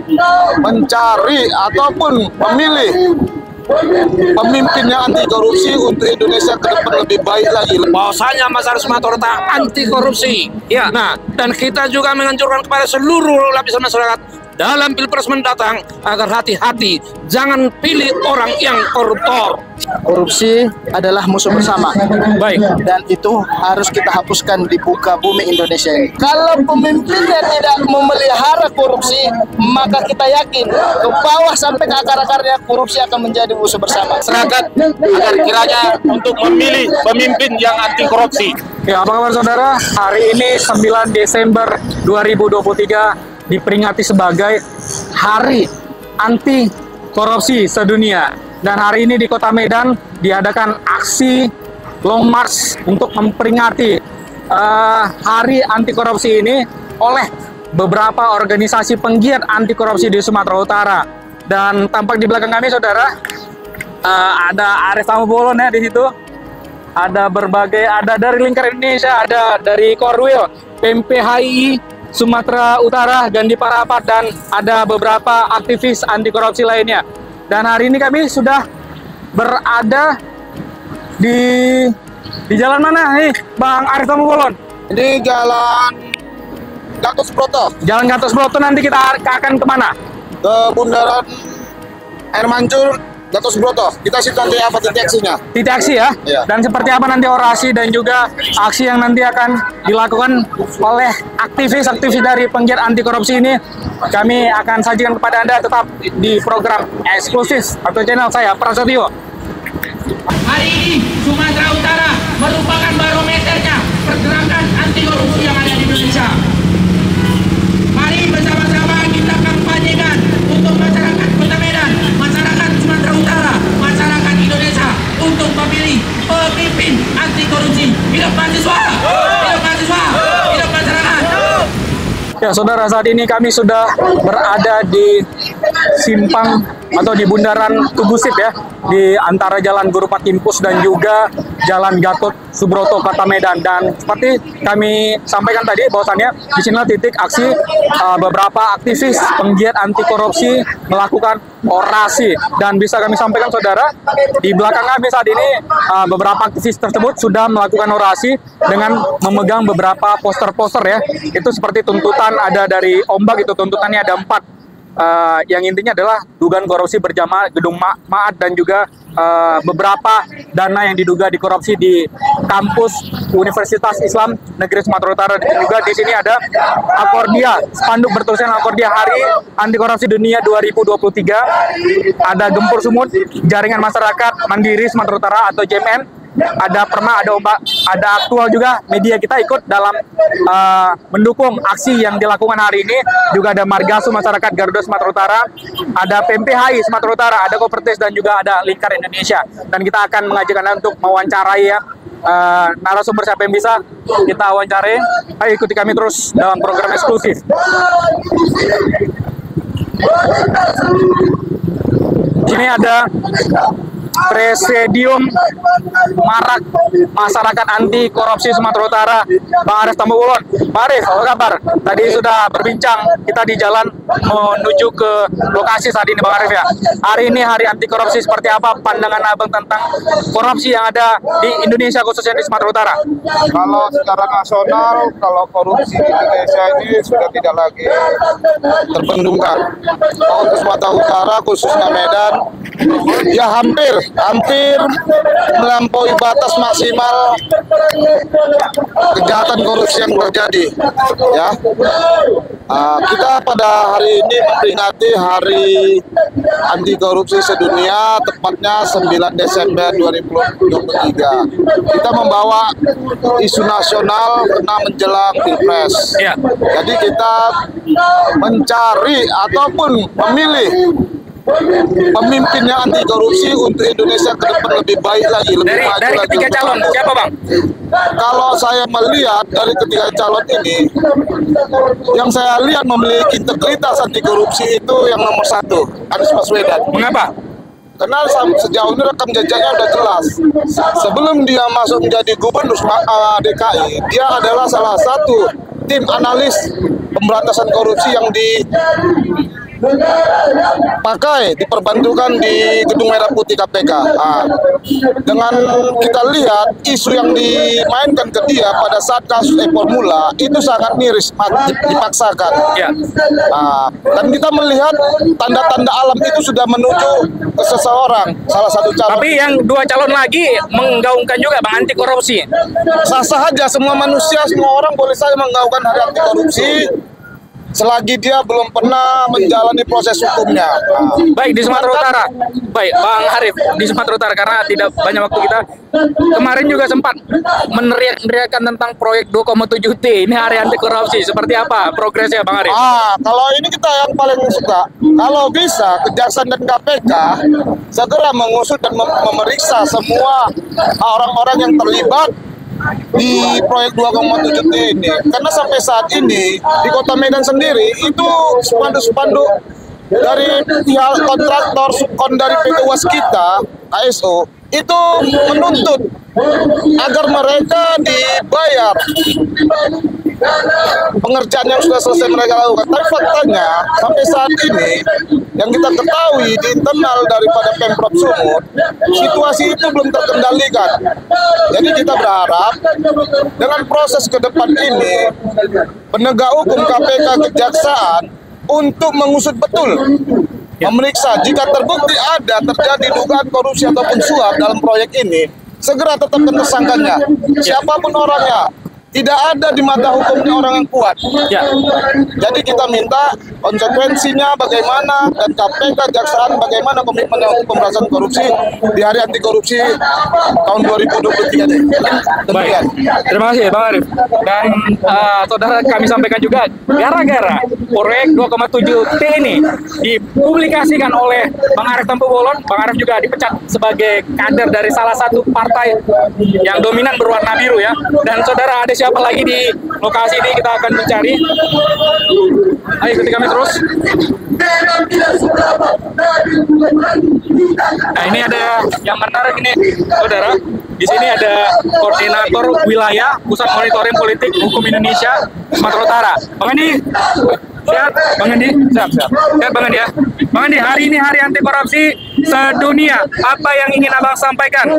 kita mencari ataupun memilih pemimpin yang anti korupsi untuk Indonesia ke depan lebih baik lagi. Bahwasanya masyarakat Sumatera Utara anti korupsi. Ya. Nah, dan kita juga menganjurkan kepada seluruh lapisan masyarakat dalam Pilpres mendatang agar hati-hati, jangan pilih orang yang koruptor. Korupsi adalah musuh bersama. Baik. Dan itu harus kita hapuskan di muka bumi Indonesia ini. Kalau pemimpinnya tidak memelihara korupsi, maka kita yakin ke bawah sampai ke akar-akarnya korupsi akan menjadi musuh bersama. Masyarakat agar kiranya untuk memilih pemimpin yang anti korupsi. Ya, apa kabar saudara? Hari ini 9 Desember 2023 diperingati sebagai Hari Anti Korupsi Sedunia. Dan hari ini di Kota Medan diadakan aksi Long March untuk memperingati Hari Anti Korupsi ini oleh beberapa organisasi penggiat anti korupsi di Sumatera Utara. Dan tampak di belakang kami saudara, ada Arif Tambolon ya di situ. Ada dari Lingkar Indonesia, ada dari Korwil, PMPHI Sumatera Utara, Gandhi Parapat, dan ada beberapa aktivis anti korupsi lainnya. Dan hari ini kami sudah berada di jalan mana nih, Bang Arif Tambolon? Ini Jalan Gatot Subroto. Jalan Gatot Subroto, nanti kita akan kemana? Ke Bundaran Air Mancur, Gatot Subroto. Kita situ nanti apa titik aksinya. Titik aksi ya? Iya. Dan seperti apa nanti orasi dan juga aksi yang nanti akan dilakukan oleh aktivis-aktivis dari penggiat anti korupsi ini, kami akan sajikan kepada Anda tetap di program eksklusif atau channel saya, Prasetyo. Hari ini Sumatera Utara merupakan barometernya pergerakan anti korupsi yang ada di Indonesia. Mari bersama-sama kita kampanyekan untuk masyarakat Kota Medan, masyarakat Sumatera Utara, masyarakat Indonesia untuk memilih pemimpin anti korupsi. Hidup mahasiswa! Hidup mahasiswa! Hidup masyarakat! Ya saudara, saat ini kami sudah berada di simpang atau di bundaran Tugusip ya, di antara Jalan Guru Patimpus dan juga Jalan Gatot Subroto Kota Medan. Dan seperti kami sampaikan tadi bahwasannya di sinilah titik aksi beberapa aktivis penggiat anti korupsi melakukan orasi. Dan bisa kami sampaikan saudara, di belakang kami saat ini beberapa aktivis tersebut sudah melakukan orasi dengan memegang beberapa poster-poster ya. Itu seperti tuntutan ada dari Ombak, itu tuntutannya ada 4. Yang intinya adalah dugaan korupsi berjamaah gedung Maat dan juga beberapa dana yang diduga dikorupsi di kampus Universitas Islam Negeri Sumatera Utara. Dan juga di sini ada Akordia, spanduk bertuliskan Akordia Hari Anti Korupsi Dunia 2023. Ada Gempur Sumut, Jaringan Masyarakat Mandiri Sumatera Utara atau JMN. Ada Perma, ada Ombak, ada Aktual juga. Media kita ikut dalam mendukung aksi yang dilakukan hari ini. Juga ada Margasu Masyarakat Garuda Sumatera Utara, ada PMPHI Sumatera Utara, ada Kopertis, dan juga ada Lingkar Indonesia. Dan kita akan mengajak Anda untuk mewawancarai ya narasumber siapa yang bisa kita wawancarai. Ayo ikuti kami terus dalam program eksklusif. Sini ada Presidium Marak Masyarakat Anti Korupsi Sumatera Utara, Bang Arif Tambolon. Bang Arif, apa kabar? Tadi sudah berbincang, kita di jalan menuju ke lokasi saat ini Bang Arif ya. Hari ini Hari Anti Korupsi, seperti apa pandangan Abang tentang korupsi yang ada di Indonesia khususnya di Sumatera Utara? Kalau secara nasional, kalau korupsi di Indonesia ini sudah tidak lagi terbendungkan. Kalau untuk Sumatera Utara khususnya Medan, ya hampir melampaui batas maksimal kejahatan korupsi yang terjadi. Ya, kita pada hari ini memperingati Hari Anti Korupsi Sedunia, tepatnya 9 Desember 2023. Kita membawa isu nasional karena menjelang Pilpres. Ya. Jadi kita mencari ataupun memilih pemimpin yang anti korupsi untuk Indonesia ke depan lebih baik lagi, lebih maju Dari lagi. ketiga calon, siapa Bang? Kalau saya melihat dari ketiga calon ini, yang saya lihat memiliki integritas anti korupsi itu yang nomor 1, Anies Baswedan. Mengapa? Karena sejauh ini rekam jejaknya udah jelas. Sebelum dia masuk menjadi gubernur DKI, dia adalah salah satu tim analis pemberantasan korupsi yang diperbantukan di Gedung Merah Putih KPK. Dengan kita lihat isu yang dimainkan ke dia pada saat kasus Formula itu sangat miris, dipaksakan. Ya. Dan kita melihat tanda-tanda alam itu sudah menuju ke seseorang, salah satu calon. Tapi yang dua calon lagi menggaungkan juga Bang anti korupsi. Sah-sah aja, semua manusia, semua orang boleh saja menggaungkan hari anti korupsi selagi dia belum pernah menjalani proses hukumnya. Baik, di Sumatera Utara. Baik, Bang Arif, di Sumatera Utara, karena tidak banyak waktu kita. Kemarin juga sempat meneriak-neriakan tentang proyek 2,7T. Ini hari anti korupsi. Seperti apa progresnya, Bang Arif? Kalau ini kita yang paling suka. Kalau bisa, Kejaksaan dan KPK segera mengusut dan memeriksa semua orang-orang yang terlibat di proyek 2,7T ini, karena sampai saat ini di Kota Medan sendiri itu spanduk-spanduk dari pihak kontraktor subkon dari PT Waskita KSO itu menuntut agar mereka dibayar pengerjaan yang sudah selesai mereka lakukan. Tapi faktanya sampai saat ini yang kita ketahui di internal daripada Pemprov Sumut, situasi itu belum terkendalikan. Jadi kita berharap dengan proses ke depan ini penegak hukum KPK Kejaksaan untuk mengusut betul, memeriksa jika terbukti ada terjadi dugaan korupsi ataupun suap dalam proyek ini, segera tetapkan tersangkanya, siapapun orangnya. Tidak ada di mata hukumnya orang yang kuat. Ya. Jadi kita minta konsekuensinya bagaimana, dan KPK Kejaksaan bagaimana komitmennya untuk pemberantasan korupsi di hari anti korupsi tahun 2023 ini. Baik, terima kasih Bang Arif. Dan saudara, kami sampaikan juga, gara-gara proyek 2,7T ini dipublikasikan oleh Bang Arif Tampu Bolon, Bang Arif juga dipecat sebagai kader dari salah satu partai yang dominan berwarna biru ya. Dan saudara, ada siapa lagi di lokasi ini, kita akan mencari. Ayo ikuti kami terus. Nah, ini ada yang menarik ini, saudara. Di sini ada koordinator wilayah Pusat Monitoring Politik Hukum Indonesia Sumatera Utara. Bang Andi, sehat? Bang Andi, sehat. Sehat Bang Andi ya. Bang Andi, hari ini hari anti korupsi sedunia. Apa yang ingin Abang sampaikan?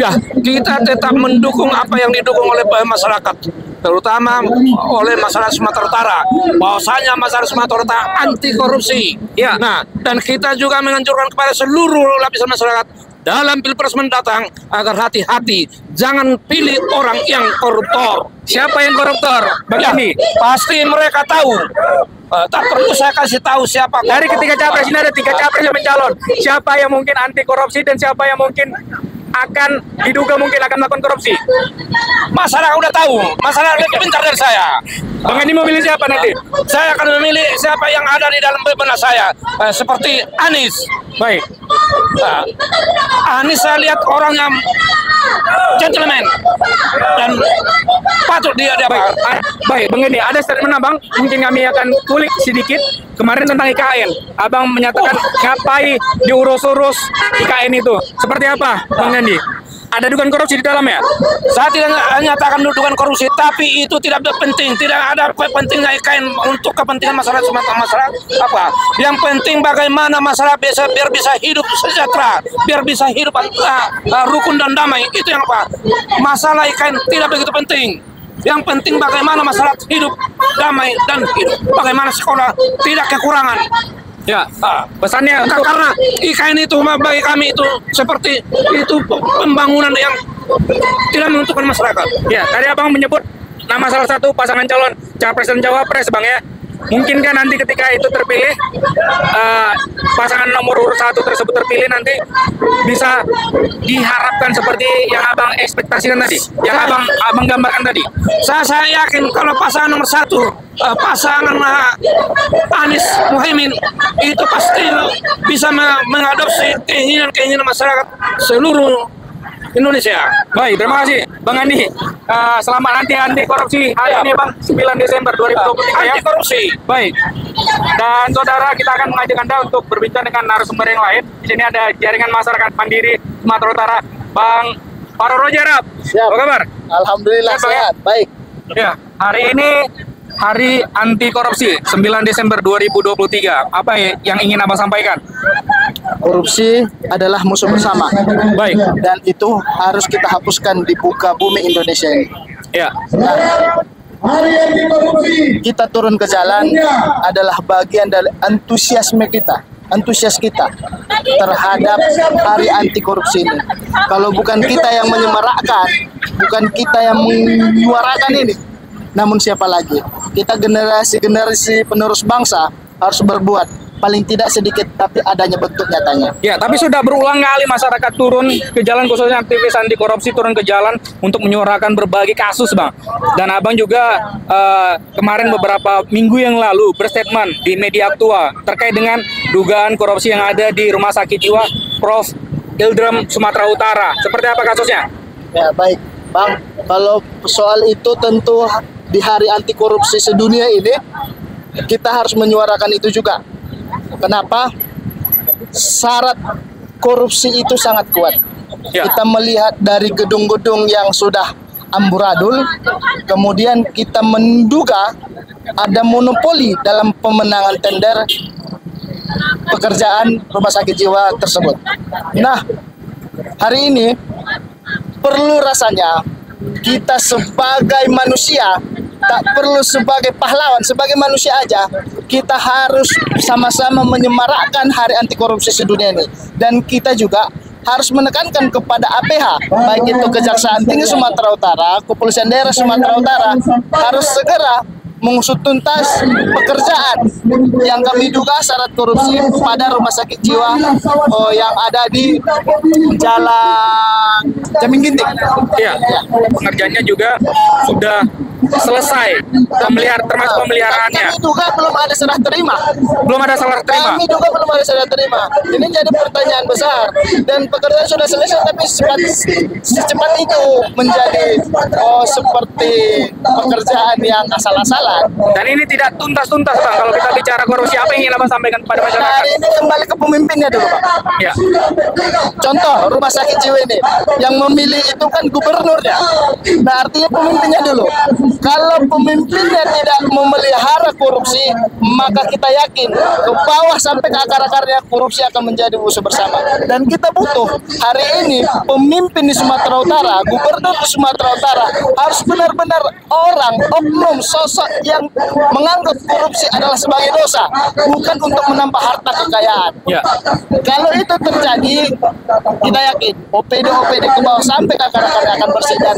Ya, kita tetap mendukung apa yang didukung oleh masyarakat, terutama oleh masyarakat Sumatera Utara. Bahwasanya masyarakat Sumatera Utara anti korupsi. Ya. Nah, dan kita juga menganjurkan kepada seluruh lapisan masyarakat dalam Pilpres mendatang agar hati-hati, jangan pilih orang yang koruptor. Siapa yang koruptor? Bang Andi, Pasti mereka tahu. Tak perlu saya kasih tahu siapa. dari ketiga capres ini ada 3 capres yang mencalon. Siapa yang mungkin anti korupsi dan siapa yang mungkin akan diduga mungkin akan melakukan korupsi? Masyarakat udah tahu. Masyarakat lebih pintar dari saya. Bang Andi mau pilih siapa nanti? Saya akan memilih siapa yang ada di dalam benak saya. Seperti Anies. Baik. Nah, Anies saya lihat orang yang gentleman dan patut dia Baik, baik, Bang Andi, ada statement Abang, mungkin kami akan kulik sedikit kemarin tentang IKN. Abang menyatakan ngapain diurus-urus IKN itu. Seperti apa, Bang Andi? Ada dugaan korupsi di dalamnya? Saya tidak menyatakan dugaan korupsi, tapi itu tidak penting. Tidak ada pentingnya IKN untuk kepentingan masyarakat Sumatera. Apa? Yang penting bagaimana masyarakat biar bisa hidup sejahtera, biar bisa hidup rukun dan damai. Itu yang apa? Masalah IKN tidak begitu penting. Yang penting bagaimana masyarakat hidup damai dan hidup bagaimana sekolah tidak kekurangan. Ya, pesannya untuk Karena IKN itu bagi kami itu seperti itu pembangunan yang tidak menentukan masyarakat. ya, tadi Abang menyebut nama salah satu pasangan calon capres dan cawapres, Bang ya. Mungkin kan nanti ketika itu terpilih, pasangan nomor urut 1 tersebut terpilih, nanti bisa diharapkan seperti yang Abang ekspektasikan tadi, yang Abang gambarkan tadi. Saya yakin kalau pasangan nomor 1, pasangan Anies Muhaimin itu pasti bisa mengadopsi keinginan masyarakat seluruh Indonesia. Baik, terima kasih Bang Andi. Selamat anti korupsi hari ini Bang, 9 Desember 2023 ya. Anti korupsi. Baik. Dan saudara, kita akan mengajak Anda untuk berbincang dengan narasumber yang lain. Di sini ada Jaringan Masyarakat Mandiri Sumatera Utara, Bang Faro Rojarab. Siap. Apa kabar? Alhamdulillah Sehat, Bang, ya? sehat. Baik. Ya, hari ini Hari Anti Korupsi 9 Desember 2023. Apa yang ingin Abang sampaikan? Korupsi adalah musuh bersama. Baik. Dan itu harus kita hapuskan di muka bumi Indonesia ini. Ya. Kita turun ke jalan adalah bagian dari antusias kita terhadap hari anti korupsi ini. Kalau bukan kita yang menyemarakkan, bukan kita yang menyuarakan ini, namun siapa lagi? Kita generasi penerus bangsa harus berbuat. Paling tidak sedikit, tapi adanya bentuk nyatanya. Ya, tapi sudah berulang kali masyarakat turun ke jalan, khususnya aktivis anti korupsi turun ke jalan untuk menyuarakan berbagai kasus, Bang. Dan Abang juga kemarin beberapa minggu yang lalu berstatement di media aktual terkait dengan dugaan korupsi yang ada di Rumah Sakit Jiwa Prof. Ildram Sumatera Utara. Seperti apa kasusnya? Ya, baik, Bang. Kalau soal itu tentu di hari anti korupsi sedunia ini kita harus menyuarakan itu juga. Kenapa? Syarat korupsi itu sangat kuat. Ya. Kita melihat dari gedung-gedung yang sudah amburadul, kemudian kita menduga ada monopoli dalam pemenangan tender pekerjaan rumah sakit jiwa tersebut. Nah, hari ini perlu rasanya kita sebagai manusia, tak perlu sebagai pahlawan, sebagai manusia aja, kita harus sama-sama menyemarakkan hari anti korupsi sedunia ini. Dan kita juga harus menekankan kepada APH, baik itu Kejaksaan Tinggi Sumatera Utara, Kepolisian Daerah Sumatera Utara, harus segera mengusut tuntas pekerjaan yang kami duga syarat korupsi pada rumah sakit jiwa yang ada di Jalan Jaming Ginting. Iya, pengerjaannya juga sudah selesai, termasuk pemeliharaannya. Kami duga belum ada serah terima. Belum ada serah terima. Kami juga belum ada serah terima. Ini jadi pertanyaan besar. Dan pekerjaan sudah selesai, tapi secepat itu menjadi seperti pekerjaan yang asal-asalan. Dan ini tidak tuntas-tuntas, Bang. Kalau kita bicara korupsi, apa yang ingin Abang sampaikan kepada masyarakat? Nah, ini kembali ke pemimpinnya dulu, Pak. Ya. Contoh, rumah sakit jiwa ini yang memilih itu kan gubernurnya. Nah, artinya pemimpinnya dulu. Kalau pemimpinnya tidak memelihara korupsi, maka kita yakin ke bawah sampai ke akar-akarnya korupsi akan menjadi musuh bersama. Dan kita butuh hari ini pemimpin di Sumatera Utara, gubernur di Sumatera Utara harus benar-benar orang, oknum, sosok yang menganggap korupsi adalah sebagai dosa, bukan untuk menambah harta kekayaan. Ya. Kalau itu terjadi, kita yakin OPD ke bawah sampai ke akar-akarnya akan bersih dan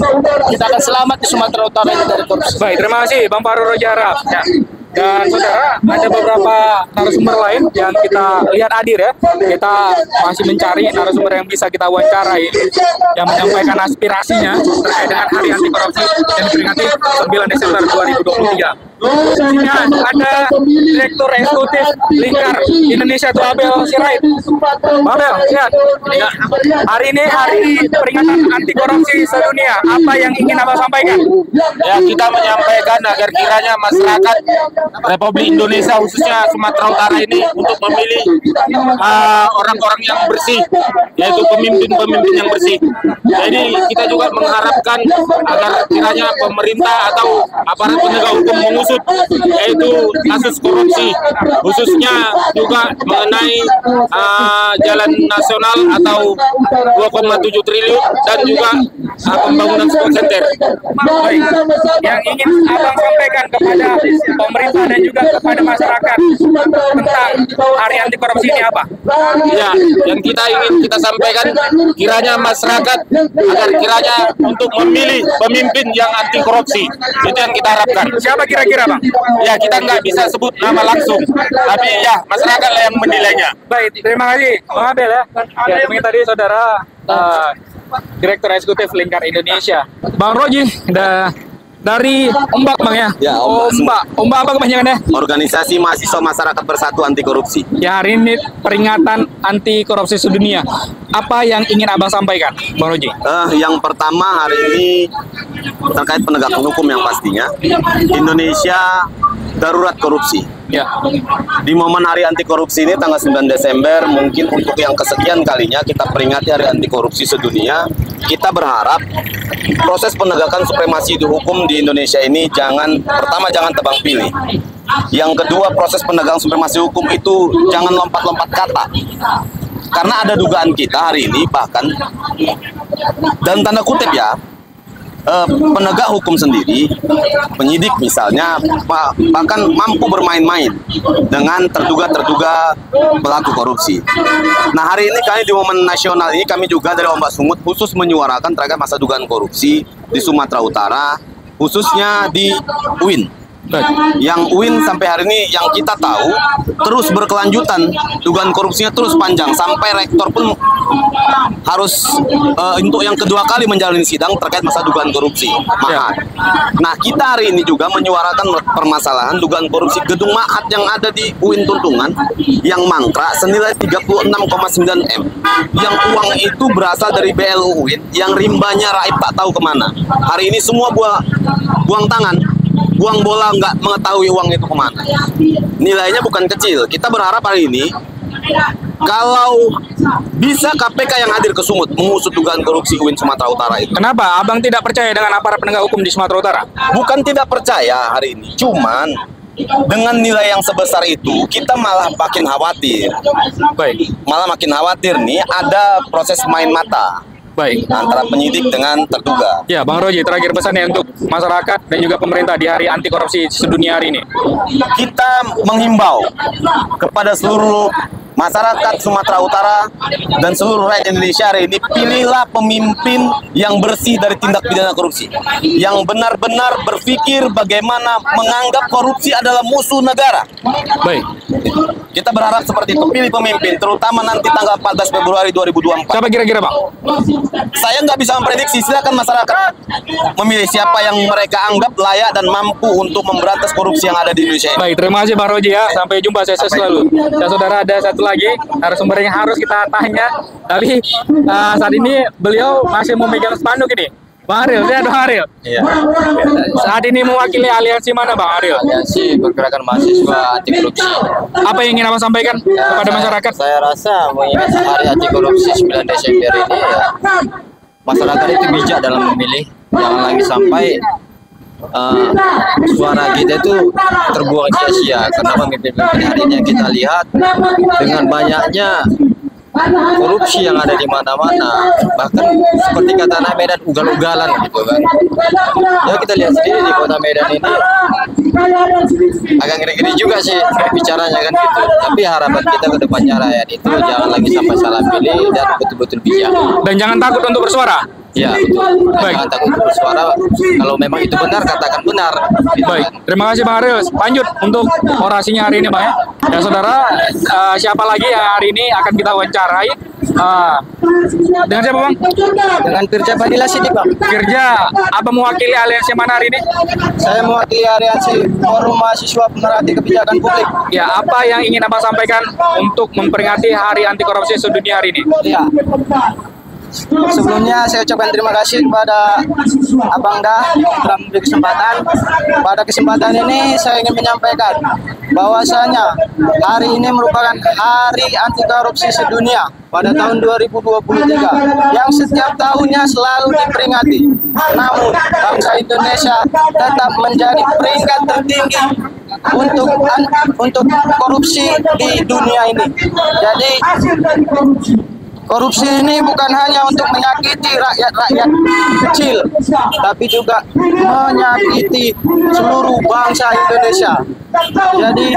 kita akan selamat di Sumatera Utara ini dari korupsi. Baik, terima kasih Bang Fahrul Rojara. Ya. Dan saudara, ada beberapa narasumber lain yang kita lihat hadir ya. Kita masih mencari narasumber yang bisa kita wawancarai, yang menyampaikan aspirasinya terkait dengan hari anti korupsi yang diperingati 9 Desember 2023. Sini ada Direktur Eksekutif Lingkar Indonesia tuh Abel Sirait. Abel, lihat. Ya. Hari ini hari peringatan anti korupsi sedunia. Apa yang ingin Abang sampaikan? Ya, kita menyampaikan agar kiranya masyarakat Republik Indonesia khususnya Sumatera Utara ini untuk memilih orang-orang yang bersih, yaitu pemimpin-pemimpin yang bersih. Jadi kita juga mengharapkan agar kiranya pemerintah atau aparat penegak hukum mengusut yaitu kasus korupsi, khususnya juga mengenai jalan nasional atau 2,7 triliun dan juga pembangunan sport center. Baik. Yang ingin Abang sampaikan kepada pemerintah dan juga kepada masyarakat tentang hari anti korupsi ini apa? Ya, yang kita ingin kita sampaikan kiranya masyarakat agar kiranya untuk memilih pemimpin yang anti korupsi. Itu yang kita harapkan. Siapa kira-kira, Bang? Ya, kita nggak bisa sebut nama langsung, tapi ya masyarakat lah yang menilainya. Baik, terima kasih Bang Abel ya. Ya, demikian tadi saudara Direktur Eksekutif Lingkar Indonesia, Bang Roji, dari Ombak, Bang ya? Ya, Ombak. Ombak apa kepanjangannya? Organisasi Mahasiswa Masyarakat Bersatu Anti Korupsi. Ya, hari ini peringatan anti korupsi sedunia. Apa yang ingin Abang sampaikan, Bang Roji? Yang pertama hari ini terkait penegakan hukum yang pastinya. Indonesia darurat korupsi. Ya. Di momen hari anti korupsi ini tanggal 9 Desember mungkin untuk yang kesekian kalinya kita peringati hari anti korupsi sedunia. kita berharap proses penegakan supremasi hukum di Indonesia ini pertama jangan tebang pilih. Yang kedua, proses penegakan supremasi hukum itu jangan lompat-lompat kata. Karena ada dugaan kita hari ini bahkan dan tanda kutip ya, penegak hukum sendiri, penyidik misalnya, bahkan mampu bermain-main dengan terduga pelaku korupsi. Nah, hari ini kami di momen nasional ini, kami juga dari Ombak Sungut khusus menyuarakan terkait masa dugaan korupsi di Sumatera Utara, khususnya di UIN. Yang UIN sampai hari ini yang kita tahu terus berkelanjutan, dugaan korupsinya terus panjang, sampai rektor pun harus untuk yang kedua kali menjalani sidang terkait masa dugaan korupsi Mahat. Nah, kita hari ini juga menyuarakan permasalahan dugaan korupsi gedung Mahat yang ada di UIN Tuntungan yang mangkrak senilai 36,9 M, yang uang itu berasal dari BLU UIN yang rimbanya raib tak tahu kemana. Hari ini semua buang tangan, buang bola, nggak mengetahui uang itu kemana. Nilainya bukan kecil. Kita berharap hari ini kalau bisa KPK yang hadir ke Sumut mengusut dugaan korupsi UIN Sumatera Utara itu. Kenapa Abang tidak percaya dengan aparat penegak hukum di Sumatera Utara? Bukan tidak percaya hari ini, cuman dengan nilai yang sebesar itu kita malah makin khawatir. Baik. Malah makin khawatir nih ada proses main mata. Baik. Antara penyidik dengan terduga. Ya, Bang Roji, terakhir pesannya untuk masyarakat dan juga pemerintah di Hari Anti Korupsi Sedunia hari ini. Kita menghimbau kepada seluruh masyarakat Sumatera Utara dan seluruh rakyat Indonesia hari ini, pilihlah pemimpin yang bersih dari tindak pidana korupsi, yang benar-benar berpikir bagaimana menganggap korupsi adalah musuh negara. Baik. Kita berharap seperti itu, pilih pemimpin, terutama nanti tanggal 14 Februari 2024. Siapa kira-kira, Bang? Saya nggak bisa memprediksi, silakan masyarakat memilih siapa yang mereka anggap layak dan mampu untuk memberantas korupsi yang ada di Indonesia ini. Baik, terima kasih Bang Roji ya. Sampai jumpa, saya selalu. Dan saudara, ada satu lagi narasumber yang harus kita tanya, tapi saat ini beliau masih memegang spanduk ini. Bang Ariel, saya Bang Ariel. Iya. Saat ini mewakili aliansi mana, Bang Ariel? Aliansi Pergerakan Mahasiswa Anti Korupsi. Apa yang ingin Abang sampaikan kepada masyarakat? Saya rasa mengingat Hari Anti Korupsi 9 Desember ini, ya, masyarakat itu bijak dalam memilih. Jangan lagi sampai suara kita itu terbuang sia-sia, karena pemimpin-pemimpin hari ini yang kita lihat dengan banyaknya korupsi yang ada di mana-mana, bahkan seperti kata anak Medan, ugal-ugalan gitu kan. Ya, kita lihat sendiri di kota Medan ini agak ngeri-ngeri juga sih bicaranya kan gitu. Tapi harapan kita ke depannya rakyat itu jangan lagi sampai salah pilih dan betul-betul bijak. Dan jangan takut untuk bersuara. Ya, betul. Baik. Jangan takut untuk bersuara. Kalau memang itu benar, katakan benar. Gitu. Baik, terima kasih Bang Ariel. Lanjut untuk orasinya hari ini, Bang ya. Dan saudara, siapa lagi yang hari ini akan kita wawancarai? Dengan siapa, Bang? Dengan Firja Fadila Sidik, Bang. Firja, apa mewakili aliansi mana hari ini? Saya mewakili aliansi Forum Mahasiswa Pemerhati Kebijakan Publik. Ya, apa yang ingin Abang sampaikan untuk memperingati Hari Anti Korupsi Sedunia hari ini? Ya. Sebelumnya saya ucapkan terima kasih kepada Abang Dah telah memberi kesempatan. Pada kesempatan ini saya ingin menyampaikan bahwasanya hari ini merupakan Hari Anti Korupsi Sedunia pada tahun 2023 yang setiap tahunnya selalu diperingati. Namun bangsa Indonesia tetap menjadi peringkat tertinggi untuk korupsi di dunia ini. Jadi korupsi ini bukan hanya untuk menyakiti rakyat-rakyat kecil, tapi juga menyakiti seluruh bangsa Indonesia. Jadi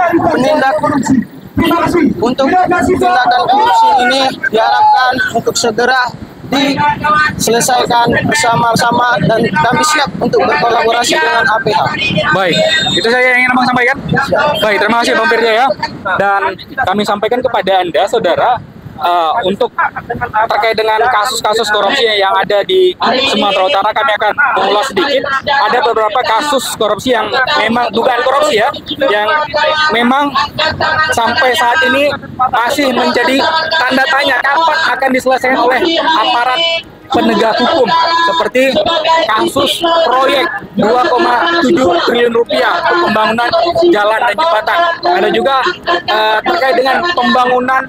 tindakan korupsi ini diharapkan untuk segera diselesaikan bersama-sama dan kami siap untuk berkolaborasi dengan APH. Baik, itu saja yang ingin Abang sampaikan. Baik, terima kasih Bang Firja ya. Dan kami sampaikan kepada Anda, saudara, untuk terkait dengan kasus-kasus korupsi yang ada di Sumatera Utara, kami akan mengulas sedikit. Ada beberapa kasus korupsi yang memang dugaan korupsi ya, yang memang sampai saat ini masih menjadi tanda tanya kapan akan diselesaikan oleh aparat penegak hukum, seperti kasus proyek 2,7 triliun rupiah untuk pembangunan jalan dan jembatan. Ada juga terkait dengan pembangunan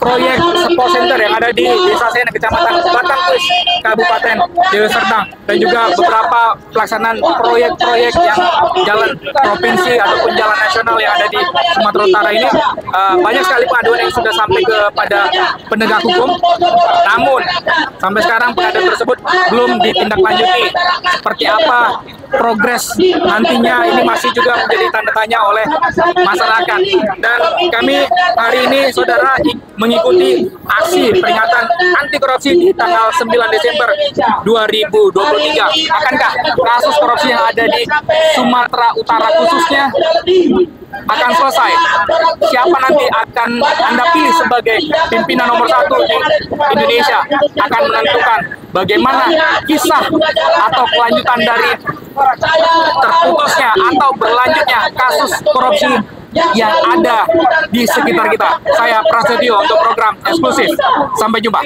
proyek sport center yang ada di Desa Sena, Kecamatan Batangkuis, Kabupaten Deli Serdang, dan juga beberapa pelaksanaan proyek-proyek yang jalan provinsi ataupun jalan nasional yang ada di Sumatera Utara ini. Banyak sekali pengaduan yang sudah sampai kepada penegak hukum, namun sampai sekarang pengaduan tersebut belum ditindaklanjuti. Seperti apa progres nantinya, ini masih juga menjadi tanda tanya oleh masyarakat. Dan kami hari ini, saudara, mengikuti aksi peringatan anti korupsi di tanggal 9 Desember 2023. Akankah kasus korupsi yang ada di Sumatera Utara khususnya akan selesai? Siapa nanti akan Anda pilih sebagai pimpinan nomor 1 di Indonesia akan menentukan bagaimana kisah atau kelanjutan dari terputusnya atau berlanjutnya kasus korupsi yang ada di sekitar kita. Saya Prasetyo untuk program eksklusif. Sampai jumpa.